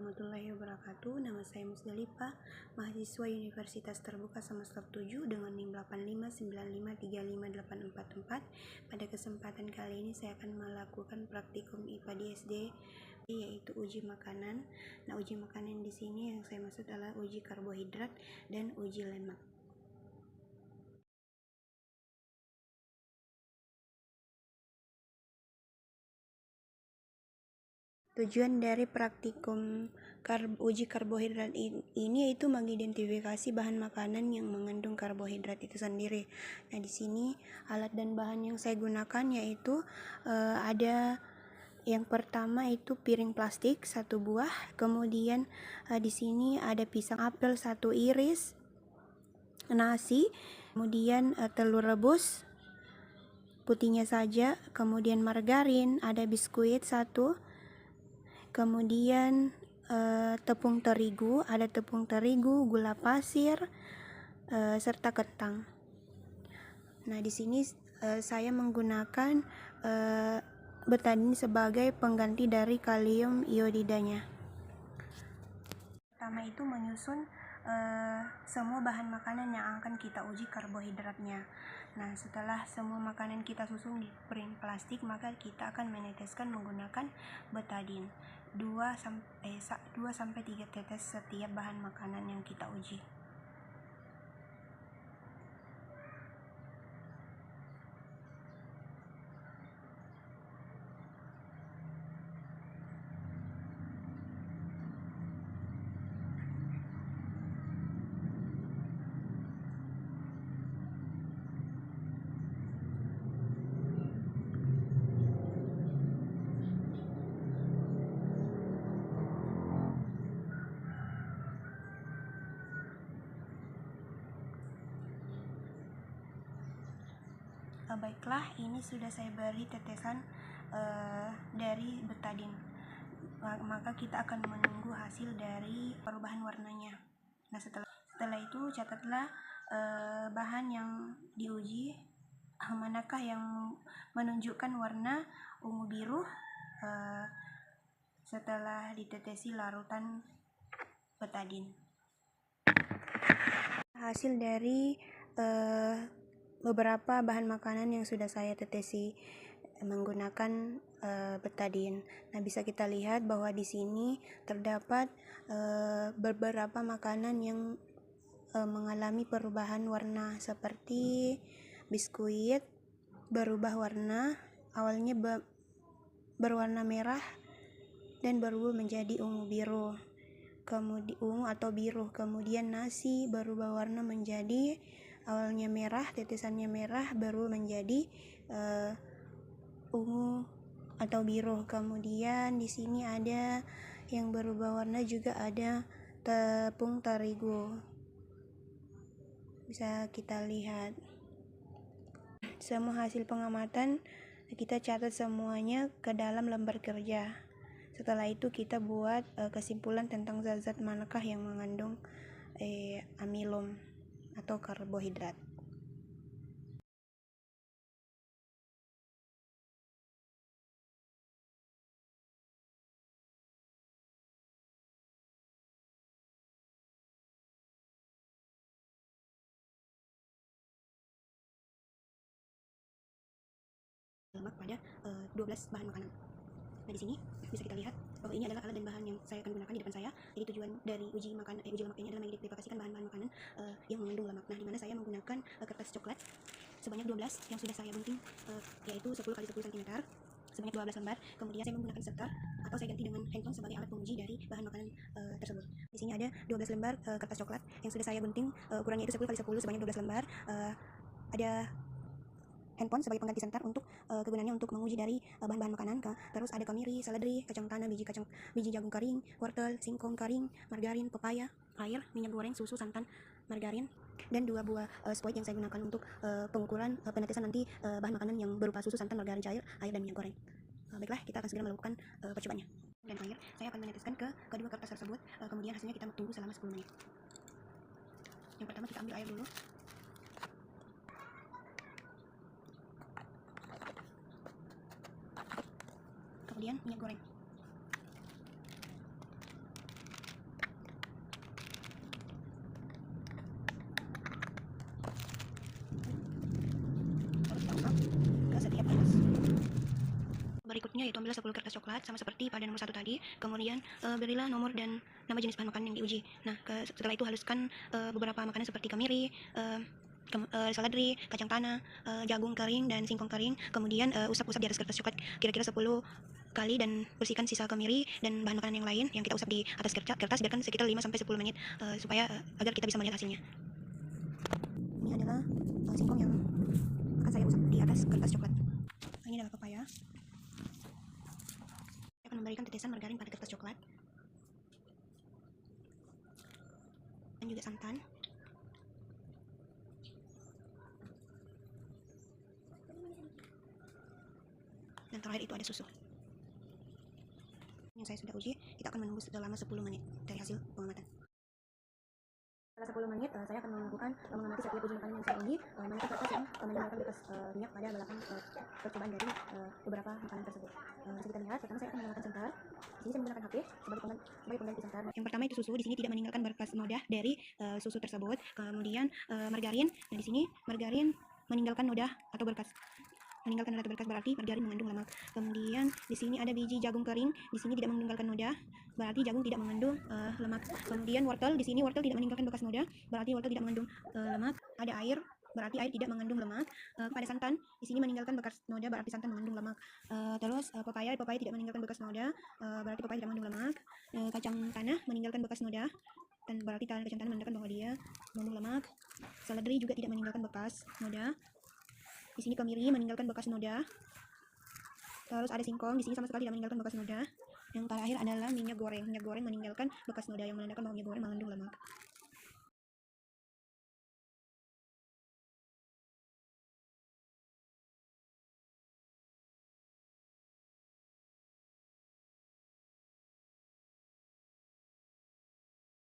warahmatullahi wabarakatuh. Nama saya Musdalifah, mahasiswa Universitas Terbuka Semester 7 dengan NIM 8595358444. Pada kesempatan kali ini saya akan melakukan praktikum IPA di SD, yaitu uji makanan. Nah, uji makanan di sini yang saya maksud adalah uji karbohidrat dan uji lemak. Tujuan dari praktikum uji karbohidrat ini yaitu mengidentifikasi bahan makanan yang mengandung karbohidrat itu sendiri. Nah, di sini alat dan bahan yang saya gunakan yaitu ada yang pertama itu piring plastik 1 buah, kemudian di sini ada pisang apel 1 iris, nasi, kemudian telur rebus putihnya saja, kemudian margarin, ada biskuit 1, kemudian tepung terigu, ada tepung terigu, gula pasir, serta kentang. Nah, di sini saya menggunakan betadin sebagai pengganti dari kalium iodidanya. Pertama itu menyusun semua bahan makanan yang akan kita uji karbohidratnya. Nah, setelah semua makanan kita susun di piring plastik, maka kita akan meneteskan menggunakan betadin 2-3 tetes setiap bahan makanan yang kita uji. Baiklah, ini sudah saya beri tetesan dari betadin. Maka kita akan menunggu hasil dari perubahan warnanya. Nah, setelah itu catatlah bahan yang diuji, manakah yang menunjukkan warna ungu biru setelah ditetesi larutan betadin. Hasil dari beberapa bahan makanan yang sudah saya tetesi menggunakan betadin. Nah, bisa kita lihat bahwa di sini terdapat beberapa makanan yang mengalami perubahan warna, seperti biskuit berubah warna, awalnya berwarna merah dan berubah menjadi ungu biru, kemudian ungu atau biru. Kemudian nasi berubah warna menjadi awalnya merah, tetesannya merah, berubah menjadi ungu atau biru. Kemudian di sini ada yang berubah warna, juga ada tepung terigu. Bisa kita lihat semua hasil pengamatan, kita catat semuanya ke dalam lembar kerja. Setelah itu kita buat kesimpulan tentang zat-zat manakah yang mengandung amilum atau karbohidrat. Lemak pada 12 bahan makanan. Nah, di sini bisa kita lihat bahwa ini adalah alat dan bahan yang saya akan gunakan di depan saya. Jadi tujuan dari uji lemak ini adalah mengidentifikasikan bahan-bahan makanan yang mengandung lemak. Nah, di mana saya menggunakan kertas coklat sebanyak 12 yang sudah saya gunting, yaitu 10 x 10 cm sebanyak 12 lembar. Kemudian saya menggunakan setar atau saya ganti dengan handphone sebagai alat penguji dari bahan makanan tersebut. Di sini ada 12 lembar kertas coklat yang sudah saya gunting, ukurannya itu 10 x 10 sebanyak 12 lembar. Ada handphone sebagai pengganti setar untuk kegunaannya untuk menguji dari bahan-bahan makanan. Terus ada kemiri, seledri, kacang tanah, biji jagung kering, wortel, singkong kering, margarin, pepaya, air, minyak goreng, susu, santan, margarin, dan 2 buah spoit yang saya gunakan untuk pengukuran penetesan nanti bahan makanan yang berupa susu, santan, margarin cair, air, dan minyak goreng. Baiklah, kita akan segera melakukan percobaannya. Dan akhir, saya akan meneteskan ke kedua kertas tersebut, kemudian hasilnya kita tunggu selama 10 menit. Yang pertama kita ambil air dulu. Kemudian minyak goreng. berikutnya yaitu ambillah 10 kertas coklat sama seperti pada nomor 1 tadi. Kemudian berilah nomor dan nama jenis bahan makanan yang diuji. Nah, setelah itu haluskan beberapa makanan seperti kemiri, seledri, kacang tanah, jagung kering dan singkong kering. Kemudian usap-usap di atas kertas coklat kira-kira 10 kali dan bersihkan sisa kemiri dan bahan makanan yang lain yang kita usap di atas kertas, biarkan sekitar 5 sampai 10 menit supaya agar kita bisa melihat hasilnya. Ini adalah singkong yang akan saya usap di atas kertas coklat. Ini adalah pepaya. Saya akan memberikan tetesan margarin pada kertas coklat dan juga santan. Dan terakhir itu ada susu yang saya sudah uji. Kita akan menunggu selama 10 menit dari hasil pengamatan. Setelah 10 menit saya akan mengamati setiap uji makanan yang saya uji, manakah kertas yang meninggalkan bekas minyak pada belakang percobaan dari beberapa makanan tersebut. Bisa kita lihat, pertama saya akan menggunakan sentar. Di sini saya menggunakan HP sebagai pengganti sentar. Yang pertama itu susu, di sini tidak meninggalkan bekas noda dari susu tersebut. Kemudian margarin, nah di sini margarin meninggalkan noda atau berkas. Meninggalkan noda atau berkas berarti margarin mengandung lemak. Kemudian di sini ada biji jagung kering, di sini tidak meninggalkan noda, berarti jagung tidak mengandung lemak. Kemudian wortel, di sini wortel tidak meninggalkan bekas noda, berarti wortel tidak mengandung lemak. Ada air, berarti air tidak mengandung lemak. Pada santan, di sini meninggalkan bekas noda, berarti santan mengandung lemak. Terus pepaya tidak meninggalkan bekas noda, berarti pepaya tidak mengandung lemak. Kacang tanah meninggalkan bekas noda, dan berarti kacang tanah menandakan bahwa dia mengandung lemak. Seledri juga tidak meninggalkan bekas noda. Di sini kemiri meninggalkan bekas noda. Terus ada singkong, di sini sama sekali tidak meninggalkan bekas noda. Yang terakhir adalah minyak goreng. Minyak goreng meninggalkan bekas noda yang menandakan bahwa minyak goreng mengandung lemak.